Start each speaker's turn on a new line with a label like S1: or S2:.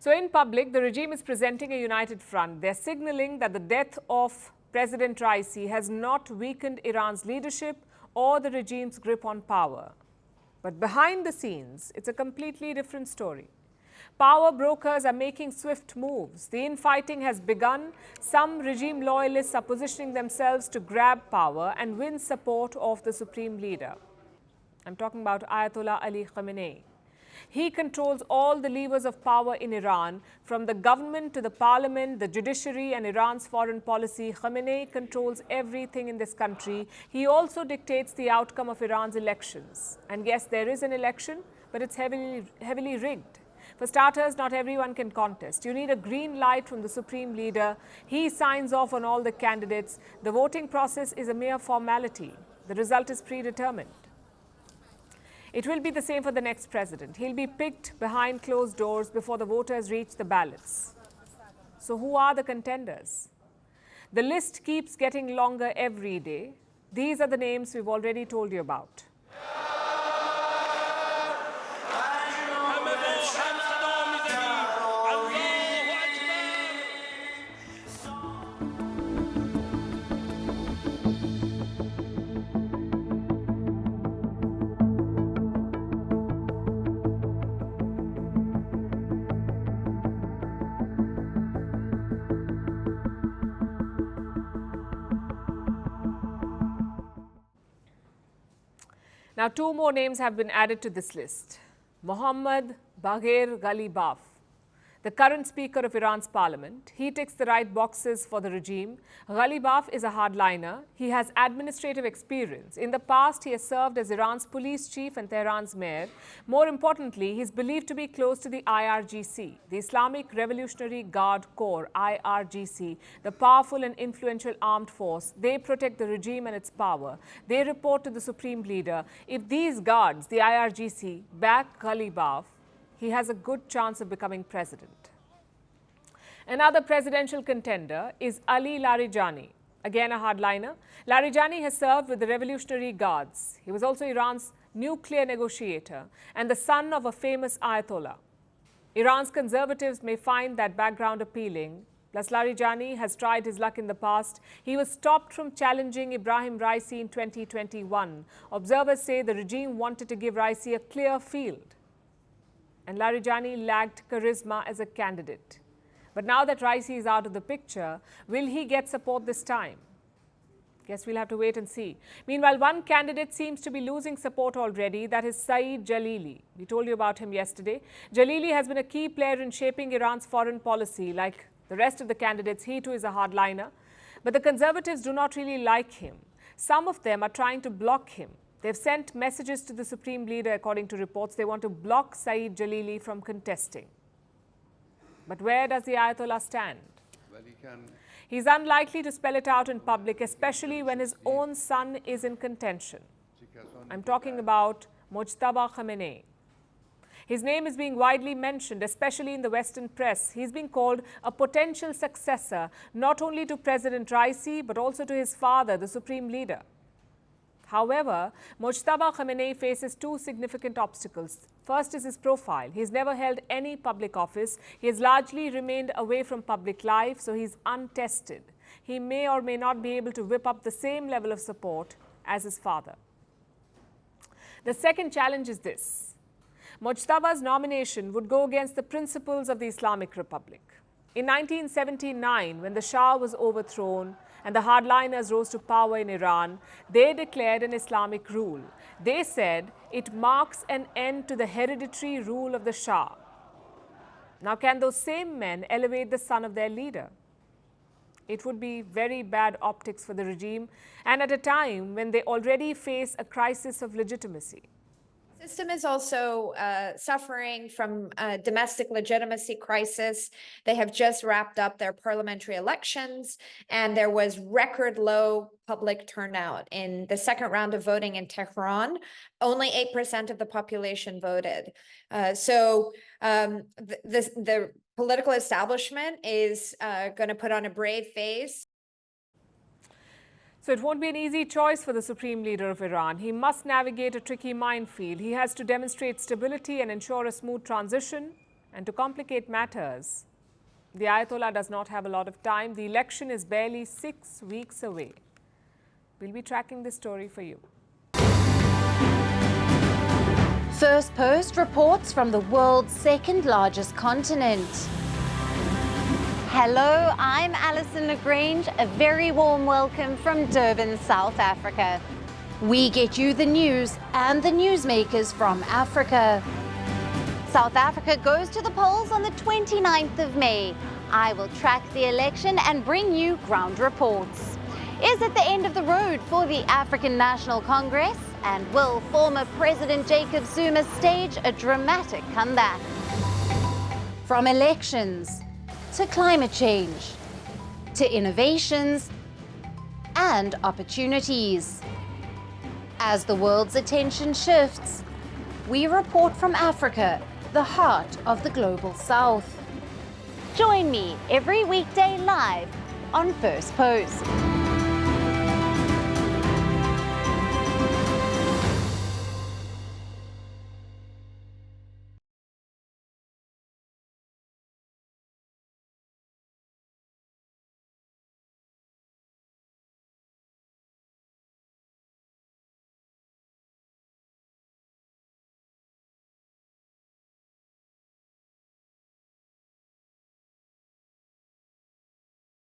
S1: So in public, the regime is presenting a united front. They're signaling that the death of President Raisi has not weakened Iran's leadership or the regime's grip on power. But behind the scenes, it's a completely different story. Power brokers are making swift moves. The infighting has begun. Some regime loyalists are positioning themselves to grab power and win support of the Supreme Leader. I'm talking about Ayatollah Ali Khamenei. He controls all the levers of power in Iran, from the government to the parliament, the judiciary and Iran's foreign policy. Khamenei controls everything in this country. He also dictates the outcome of Iran's elections. And yes, there is an election, but it's heavily rigged. For starters, not everyone can contest. You need a green light from the Supreme Leader. He signs off on all the candidates. The voting process is a mere formality. The result is predetermined. It will be the same for the next president. He'll be picked behind closed doors before the voters reach the ballots. So who are the contenders? The list keeps getting longer every day. These are the names we've already told you about. Now, two more names have been added to this list. Mohammad Bagher Ghalibaf, the current Speaker of Iran's parliament. He ticks the right boxes for the regime. Ghalibaf is a hardliner. He has administrative experience. In the past, he has served as Iran's police chief and Tehran's mayor. More importantly, he is believed to be close to the IRGC, the Islamic Revolutionary Guard Corps, IRGC, the powerful and influential armed force. They protect the regime and its power. They report to the Supreme Leader. If these guards, the IRGC, back Ghalibaf, he has a good chance of becoming president. Another presidential contender is Ali Larijani, again a hardliner. Larijani has served with the Revolutionary Guards. He was also Iran's nuclear negotiator and the son of a famous Ayatollah. Iran's conservatives may find that background appealing. Plus, Larijani has tried his luck in the past. He was stopped from challenging Ebrahim Raisi in 2021. Observers say the regime wanted to give Raisi a clear field. And Larijani lacked charisma as a candidate. But now that Raisi is out of the picture, will he get support this time? Guess we'll have to wait and see. Meanwhile, one candidate seems to be losing support already. That is Saeed Jalili. We told you about him yesterday. Jalili has been a key player in shaping Iran's foreign policy. Like the rest of the candidates, he too is a hardliner. But the conservatives do not really like him. Some of them are trying to block him. They've sent messages to the Supreme Leader, according to reports. They want to block Saeed Jalili from contesting. But where does the Ayatollah stand?
S2: Well,
S1: He's unlikely to spell it out in public, especially when his own son is in contention. I'm talking about Mojtaba Khamenei. His name is being widely mentioned, especially in the Western press. He's being called a potential successor, not only to President Raisi, but also to his father, the Supreme Leader. However, Mojtaba Khamenei faces two significant obstacles. First is his profile. He's never held any public office. He has largely remained away from public life, so he's untested. He may or may not be able to whip up the same level of support as his father. The second challenge is this. Mojtaba's nomination would go against the principles of the Islamic Republic. In 1979, when the Shah was overthrown and the hardliners rose to power in Iran, they declared an Islamic rule. They said it marks an end to the hereditary rule of the Shah. Now, can those same men elevate the son of their leader? It would be very bad optics for the regime, and at a time when they already face a crisis of legitimacy.
S3: The system is also suffering from a domestic legitimacy crisis. They have just wrapped up their parliamentary elections, and there was record low public turnout. In the second round of voting in Tehran, only 8% of the population voted. The political establishment is going to put on a brave face.
S1: So it won't be an easy choice for the Supreme Leader of Iran. He must navigate a tricky minefield. He has to demonstrate stability and ensure a smooth transition. And to complicate matters, the Ayatollah does not have a lot of time. The election is barely 6 weeks away. We'll be tracking this story for you.
S2: Firstpost reports from the world's second largest continent. Hello, I'm Alison Lagrange. A very warm welcome from Durban, South Africa. We get you the news and the newsmakers from Africa. South Africa goes to the polls on the 29th of May. I will track the election and bring you ground reports. Is it the end of the road for the African National Congress? And will former President Jacob Zuma stage a dramatic comeback? From elections to climate change to innovations and opportunities. As the world's attention shifts, we report from Africa, the heart of the global South. Join me every weekday live on Firstpost.